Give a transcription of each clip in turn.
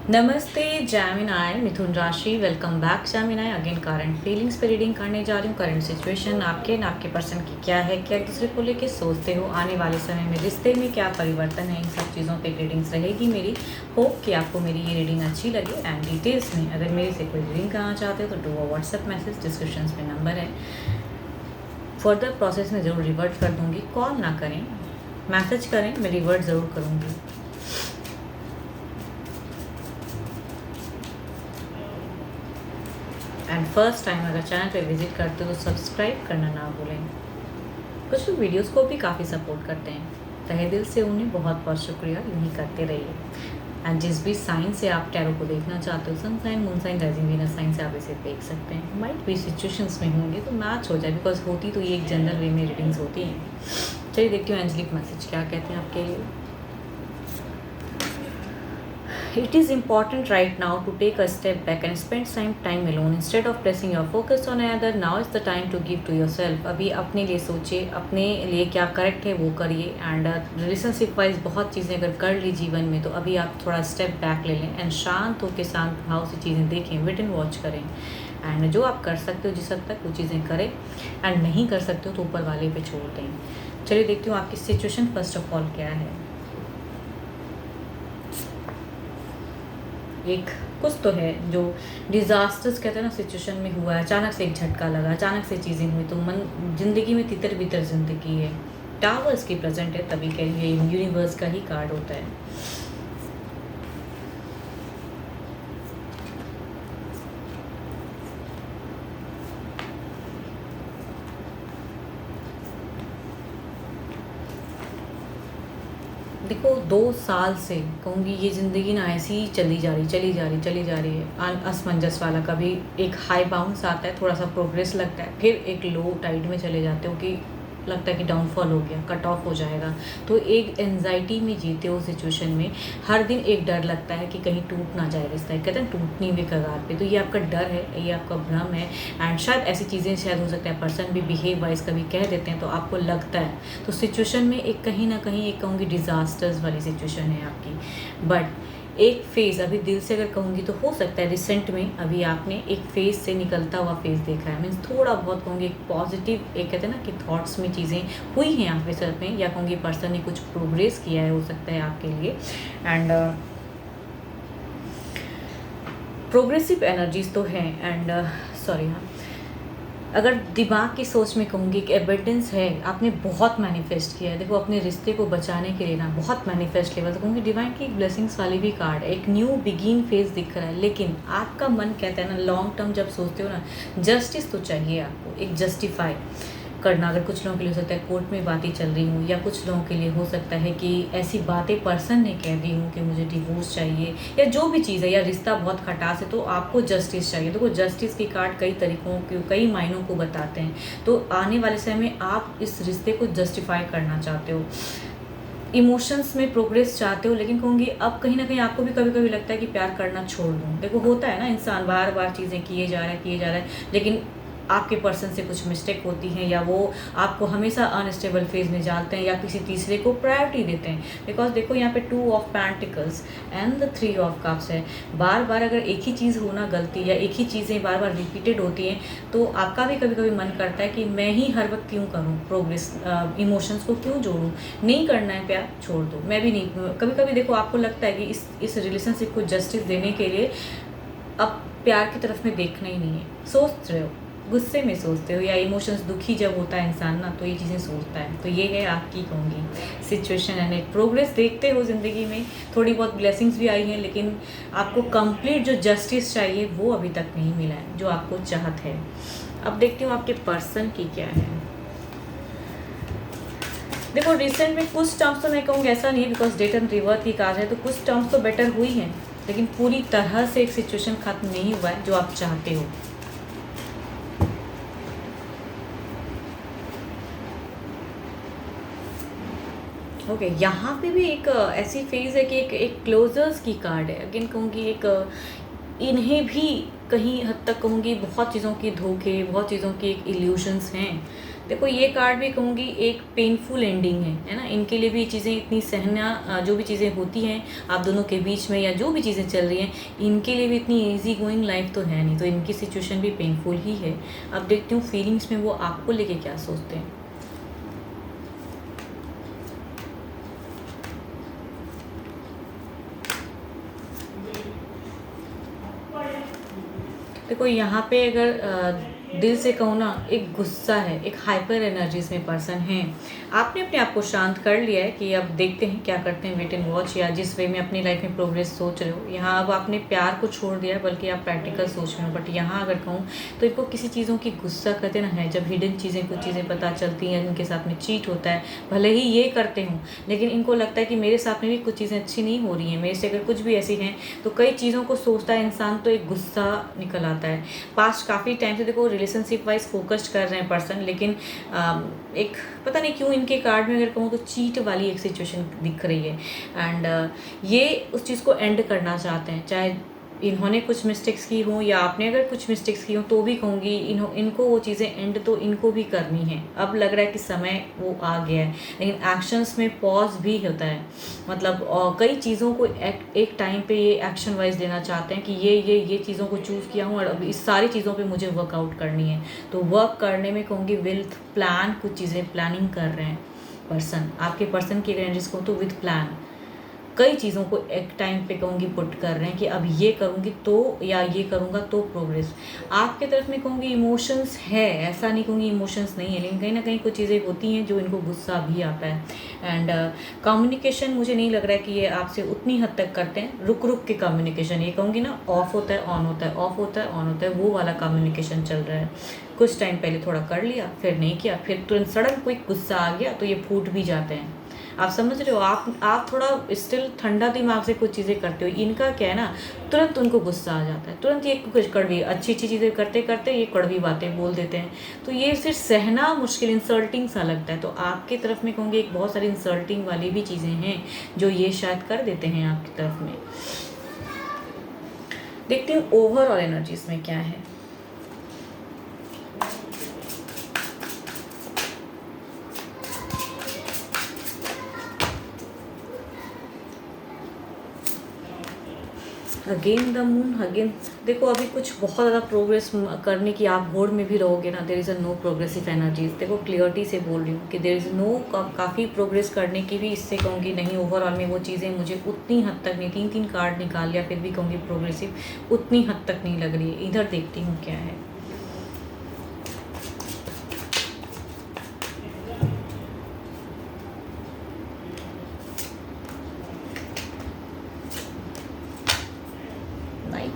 नमस्ते जैमिनाई मिथुन राशि। Welcome back Gemini. Again current feelings पे रीडिंग करने जा रही हूँ। करंट सिचुएशन आपके आपके पर्सन की क्या है, क्या एक दूसरे को लेके सोचते हो, आने वाले समय में रिश्ते में क्या परिवर्तन है, इन सब चीज़ों पे रीडिंग्स रहेगी मेरी। होप कि आपको मेरी ये रीडिंग अच्छी लगे। एंड डिटेल्स में अगर मेरे से कोई रीडिंग कराना चाहते हो तो do a WhatsApp message, description में नंबर है। फर्दर प्रोसेस में ज़रूर रिवर्ट कर दूँगी। कॉल ना करें, मैसेज करें, मैं रिवर्ट ज़रूर करूँगी। एंड फर्स्ट टाइम अगर चैनल पे विजिट करते हो तो सब्सक्राइब करना ना भूलें। कुछ लोग वीडियोस को भी काफ़ी सपोर्ट करते हैं, तहे दिल से उन्हें बहुत बहुत शुक्रिया। यूँ ही करते रहिए। एंड जिस भी साइन से आप टैरो को देखना चाहते हो, sun sign, moon sign, rising Venus sign से आप इसे देख सकते हैं। माइट भी सिचुएशंस में होंगे तो मैच हो जाए, बिकॉज होती तो ये एक जनरल वे में रीडिंग्स होती हैं। चलिए देखती हूँ एंजलिक मैसेज क्या कहते हैं आपके लिए। It is important right now to take a step back and spend some time alone instead of pressing your focus on another. Now is the time to give to yourself. अभी अपने लिए सोचिए, अपने लिए क्या करेक्ट है वो करिए। एंड रिलेशनशिप वाइज बहुत चीज़ें अगर कर ली जीवन में तो अभी आप थोड़ा स्टेप बैक ले लें एंड शांत होकर शांत भाव से चीज़ें देखें, वेट एंड वॉच करें। एंड जो आप कर सकते हो जिस हद तक वो चीज़ें करें, एंड नहीं कर सकते हो तो ऊपर वाले पे छोड़ दें। चलिए देखती हूँ आपकी सिचुएशन फर्स्ट ऑफ ऑल क्या है। एक कुछ तो है जो डिज़ास्टर्स कहते हैं ना, सिचुएशन में हुआ है, अचानक से एक झटका लगा, अचानक से चीज़ें हुई तो मन ज़िंदगी में तितर बितर ज़िंदगी है। टावर्स की प्रेजेंट है, तभी कह ये यूनिवर्स का ही कार्ड होता है। देखो 2 साल से कहूँगी ये ज़िंदगी ना ऐसी ही चली जा रही है। असमंजस वाला, कभी एक हाई बाउंस आता है, थोड़ा सा प्रोग्रेस लगता है, फिर एक लो टाइड में चले जाते हो कि लगता है कि डाउनफॉल हो गया, कट ऑफ हो जाएगा। तो एक एंजाइटी में जीते हो सिचुएशन में। हर दिन एक डर लगता है कि कहीं टूट ना जाए रिश्ता, कहते हैं टूटने हुए कगार पे। तो ये आपका डर है, ये आपका भ्रम है। एंड शायद ऐसी चीज़ें शायद हो सकता है पर्सन भी बिहेव वाइज कभी कह देते हैं तो आपको लगता है। तो सिचुएशन में एक कहीं ना कहीं एक कहूँगी डिज़ास्टर्स वाली सिचुएशन है आपकी। बट एक फेज़ अभी दिल से अगर कहूँगी तो हो सकता है रिसेंट में अभी आपने एक फेज़ से निकलता हुआ फेज़ देखा है। मीन्स थोड़ा बहुत कहूँगी एक पॉजिटिव, एक कहते हैं ना कि थॉट्स में चीज़ें हुई हैं आपके साथ में, या कहूँगी पर्सन ने कुछ प्रोग्रेस किया है हो सकता है आपके लिए। एंड प्रोग्रेसिव एनर्जीज तो हैं। एंड सॉरी, हाँ, अगर दिमाग की सोच में कहूँगी कि एबिडेंस है, आपने बहुत मैनिफेस्ट किया है। देखो अपने रिश्ते को बचाने के लिए ना बहुत मैनिफेस्ट लेवल तो कहूँगी डिवाइन की एक ब्लेसिंग्स वाली भी कार्ड है। एक न्यू बिगिन फेज दिख रहा है, लेकिन आपका मन कहता है ना लॉन्ग टर्म जब सोचते हो ना, जस्टिस तो चाहिए आपको, एक जस्टिफाई करना। अगर कुछ लोगों के लिए हो सकता है कोर्ट में बातें चल रही हूँ, या कुछ लोगों के लिए हो सकता है कि ऐसी बातें पर्सन ने कह दी हूँ कि मुझे डिवोर्स चाहिए, या जो भी चीज़ है, या रिश्ता बहुत खटास है तो आपको जस्टिस चाहिए। देखो जस्टिस की कार्ड कई तरीकों के, कई मायनों को बताते हैं। तो आने वाले समय में आप इस रिश्ते को जस्टिफाई करना चाहते हो, इमोशंस में प्रोग्रेस चाहते हो, लेकिन कहूँगी अब कहीं ना कहीं आपको भी कभी कभी लगता है कि प्यार करना छोड़ दूँ। देखो होता है ना, इंसान बार बार चीज़ें किए जा रहा है, लेकिन आपके पर्सन से कुछ मिस्टेक होती हैं, या वो आपको हमेशा अनस्टेबल फेज में डालते हैं, या किसी तीसरे को प्रायोरिटी देते हैं। बिकॉज देखो यहाँ पे 2 of pentacles and the 3 of cups है। बार बार अगर एक ही चीज़ होना गलती, या एक ही चीज़ें बार बार रिपीटेड होती हैं, तो आपका भी कभी कभी मन करता है कि मैं ही हर वक्त क्यों करूँ प्रोग्रेस, इमोशंस को क्यों जोड़ूँ, नहीं करना है प्यार, छोड़ दो। मैं भी नहीं, कभी कभी देखो आपको लगता है कि इस रिलेशनशिप को जस्टिस देने के लिए अब प्यार की तरफ में देखना ही नहीं है। सोच रहे हो, गुस्से में सोचते हो, या इमोशंस दुखी जब होता है इंसान ना तो ये चीज़ें सोचता है। तो ये है आपकी कहूँगी सिचुएशन एंड एक प्रोग्रेस देखते हो ज़िंदगी में। थोड़ी बहुत ब्लेसिंग्स भी आई हैं, लेकिन आपको कंप्लीट जो जस्टिस चाहिए वो अभी तक नहीं मिला है जो आपको चाहत है। अब देखती हूँ आपके पर्सन की क्या है। देखो रिसेंट में कुछ टर्म्स तो मैं कहूँगी ऐसा नहीं है, बिकॉज डेट एंड रिवर्थ की कार्ड है, तो कुछ टर्म्स तो बेटर हुई हैं, लेकिन पूरी तरह से एक सिचुएशन खत्म नहीं हुआ है जो आप चाहते हो। ओके यहाँ पे भी एक ऐसी फेज है कि एक क्लोजर्स की कार्ड है। अगेन कहूँगी एक इन्हें भी कहीं हद तक कहूँगी बहुत चीज़ों की धोखे, बहुत चीज़ों की एक इल्यूशंस हैं देखो ये कार्ड भी कहूँगी एक पेनफुल एंडिंग है ना। इनके लिए भी ये चीज़ें इतनी सहना, जो भी चीज़ें होती हैं आप दोनों के बीच में या जो भी चीज़ें चल रही हैं, इनके लिए भी इतनी ईजी गोइंग लाइफ तो है नहीं, तो इनकी सिचुएशन भी पेनफुल ही है। अब देखती हूँ फीलिंग्स में वो आपको लेके क्या सोचते हैं। देखो यहाँ पे अगर दिल से कहूँ ना, एक गुस्सा है, एक हाइपर एनर्जीज में पर्सन है। आपने अपने आप को शांत कर लिया है कि अब देखते हैं क्या करते हैं, वेट एंड वॉच, या जिस वे में अपनी लाइफ में प्रोग्रेस सोच रहे हो। यहाँ अब आपने प्यार को छोड़ दिया बल्कि आप प्रैक्टिकल सोच रहे हो। बट यहाँ अगर कहूँ तो इनको किसी चीज़ों की गुस्सा करते ना है, जब हिडन चीज़ें, कुछ चीज़ें पता चलती हैं, इनके साथ में चीट होता है, भले ही ये करते हों, लेकिन इनको लगता है कि मेरे साथ में भी कुछ चीज़ें अच्छी नहीं हो रही हैं, मेरे से अगर कुछ भी ऐसी हैं, तो कई चीज़ों को सोचता है इंसान, तो एक गुस्सा निकल आता है। पास्ट काफ़ी टाइम से देखो रिलेशनशिप वाइज फोकस्ड कर रहे हैं पर्सन, लेकिन एक पता नहीं क्यों इनके कार्ड में अगर कहूँ तो चीट वाली एक सिचुएशन दिख रही है। एंड ये उस चीज़ को एंड करना चाहते हैं, चाहे इन्होंने कुछ मिस्टेक्स की हों या आपने अगर कुछ मिस्टेक्स की हों, तो भी कहूँगी इनको वो चीज़ें एंड तो इनको भी करनी है। अब लग रहा है कि समय वो आ गया है, लेकिन एक्शंस में पॉज भी होता है। मतलब कई चीज़ों को एक टाइम पे ये एक्शन वाइज लेना चाहते हैं कि ये चीज़ों को चूज़ किया हूँ और अब इस सारी चीज़ों पे मुझे वर्कआउट करनी है। तो वर्क करने में कहूँगी विथ प्लान, कुछ चीज़ें प्लानिंग कर रहे हैं पर्सन। आपके पर्सन की एनर्जीज को तो विथ प्लान कई चीज़ों को एक टाइम पे कहूँगी पुट कर रहे हैं कि अब ये करूँगी तो, या ये करूँगा तो प्रोग्रेस। आपके तरफ में कहूँगी इमोशंस है, ऐसा नहीं कहूँगी इमोशंस नहीं है, लेकिन कहीं ना कहीं कुछ चीज़ें होती हैं जो इनको गुस्सा भी आता है। एंड कम्युनिकेशन मुझे नहीं लग रहा है कि ये आपसे उतनी हद तक करते हैं, रुक रुक के कम्युनिकेशन, ये कहूँगी ना ऑफ होता है ऑन होता है, ऑफ होता है ऑन होता है, वो वाला कम्युनिकेशन चल रहा है। कुछ टाइम पहले थोड़ा कर लिया, फिर नहीं किया, फिर तुरंत सडन कोई गुस्सा आ गया तो ये फूट भी जाते हैं। आप समझ रहे हो, आप थोड़ा स्टिल ठंडा दिमाग से कुछ चीज़ें करते हो। इनका क्या है ना, तुरंत उनको गुस्सा आ जाता है, तुरंत ये कुछ कड़वी अच्छी चीज़ें करते करते ये कड़वी बातें बोल देते हैं, तो ये सिर्फ सहना मुश्किल, इंसल्टिंग सा लगता है। तो आपकी तरफ में कहूँगी एक बहुत सारी इंसल्टिंग वाली भी चीज़ें हैं जो ये शायद कर देते हैं आपकी तरफ में। देखते हैं ओवरऑल एनर्जीज में क्या है। अगेन द मून, अगेन देखो अभी कुछ बहुत ज़्यादा प्रोग्रेस करने की आप होड़ में भी रहोगे ना, there is a no progressive energies. देखो क्लियरिटी से बोल रही हूँ कि देयर इज़ नो, काफ़ी प्रोग्रेस करने की भी इससे कहूँगी नहीं। ओवरऑल में वो चीज़ें मुझे उतनी हद तक नहीं, 3 कार्ड निकाल लिया फिर भी कहूँगी प्रोग्रेसिव उतनी हद तक नहीं लग रही है। इधर देखती हूँ क्या है।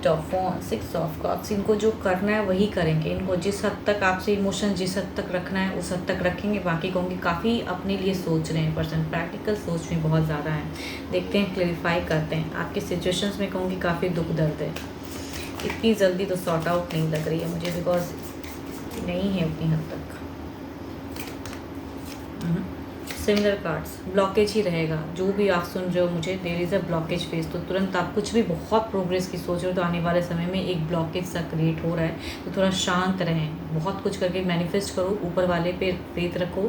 ऑफ 6 ऑफ कप्स, इनको जो करना है वही करेंगे। इनको जिस हद तक आपसे इमोशन जिस हद तक रखना है उस हद तक रखेंगे। बाकी कहूँगी काफ़ी अपने लिए सोच रहे हैं पर्सन, प्रैक्टिकल सोच में बहुत ज़्यादा है। देखते हैं, क्लैरिफाई करते हैं। आपके सिचुएशंस में कहूँगी काफ़ी दुख दर्द है, इतनी जल्दी तो सॉर्ट आउट नहीं लग रही है मुझे, बिकॉज नहीं है उतनी हद तक। सिमिलर कार्ड्स, ब्लॉकेज ही रहेगा। जो भी आप सुन रहे हो मुझे, there is a blockage face. तो तुरंत आप कुछ भी बहुत प्रोग्रेस की सोच रहे हो तो आने वाले समय में एक ब्लॉकेज सा क्रिएट हो रहा है, तो थोड़ा शांत रहें। बहुत कुछ करके मैनिफेस्ट करो, ऊपर वाले पे फेथ रखो,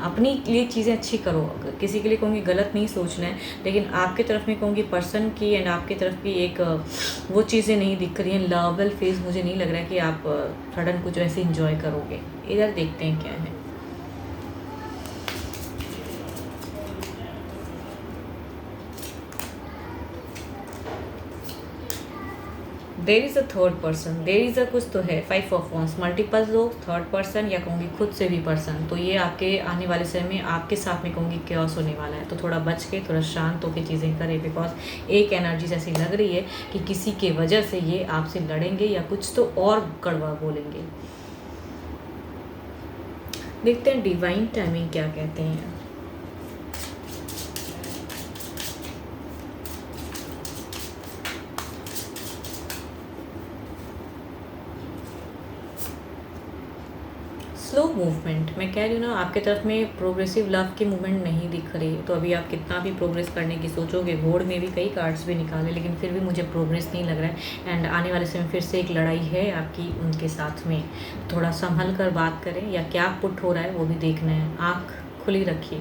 अपनी लिए चीज़ें अच्छी करो। किसी के लिए कहूँगी गलत नहीं सोचना है, लेकिन आपके तरफ में कहूँगी पर्सन की एंड आपके तरफ की एक वो चीज़ें नहीं दिख रही हैं। लवेबल फेस मुझे नहीं लग रहा है कि आप सडन कुछ ऐसे इंजॉय करोगे। इधर देखते हैं क्या है। There is a third person, there is a कुछ तो है। 5 ऑफ वॉन्ड्स, मल्टीपल लोग, थर्ड पर्सन या कहूँगी खुद से भी पर्सन। तो ये आपके आने वाले समय में आपके साथ में कहूँगी क्योस होने वाला है। तो थोड़ा बच के, थोड़ा शांत होकर चीज़ें करें, बिकॉज एक एनर्जी ऐसी लग रही है कि किसी के वजह से ये आपसे लड़ेंगे या कुछ तो और कड़वा बोलेंगे। देखते हैं डिवाइन टाइमिंग क्या कहते हैं। स्लो मूवमेंट, मैं कह रही हूँ ना, आपके तरफ में प्रोग्रेसिव लव की मूवमेंट नहीं दिख रही, तो अभी आप कितना भी प्रोग्रेस करने की सोचोगे, घोड़ में भी कई कार्ड्स भी निकाले, लेकिन फिर भी मुझे प्रोग्रेस नहीं लग रहा है। एंड आने वाले समय फिर से एक लड़ाई है आपकी उनके साथ में, थोड़ा संभल कर बात करें, या क्या पुट हो रहा है वो भी देखना है। आँख खुली रखिए,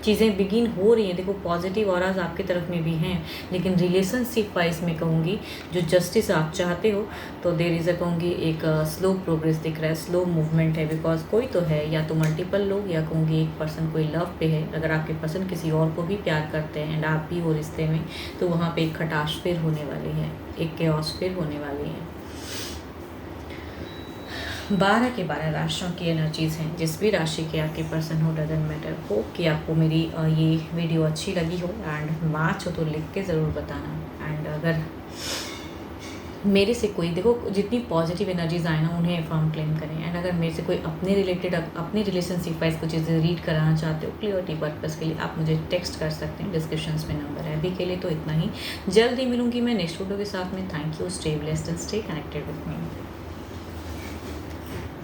चीज़ें बिगिन हो रही हैं। देखो पॉजिटिव ऑराज आपकी तरफ में भी हैं, लेकिन रिलेशनशिप वाइज में कहूँगी जो जस्टिस आप चाहते हो, तो देर इज़ अ कहूँगी एक स्लो प्रोग्रेस दिख रहा है, स्लो मूवमेंट है। बिकॉज कोई तो है, या तो मल्टीपल लोग, या कहूँगी एक पर्सन कोई लव पे है। अगर आपके पर्सन किसी और को भी प्यार करते हैं एंड आप भी हो रिश्ते में, तो वहाँ पे एक खटाश फिर होने वाली है, एक केओस फिर होने वाली है। 12 के 12 राशियों की एनर्जीज़ हैं। जिस भी राशि के आपके पर्सन हो, डजंट मैटर। हो कि आपको मेरी ये वीडियो अच्छी लगी हो, एंड मैच हो तो लिख के ज़रूर बताना। एंड अगर मेरे से कोई, देखो जितनी पॉजिटिव एनर्जीज आए ना उन्हें फॉर्म क्लेम करें। एंड अगर मेरे से कोई अपने रिलेटेड, अपने रिलेशनशिप वाइज कुछ चीज़ें रीड कराना चाहते हो क्लियरिटी पर्पज़ के लिए, आप मुझे टेक्स्ट कर सकते हैं, डिस्क्रिप्शन में नंबर है। अभी के लिए तो इतना ही, जल्द ही मिलूंगी मैं नेक्स्ट वीडियो के साथ में। Thank you, stay blessed and stay connected with me.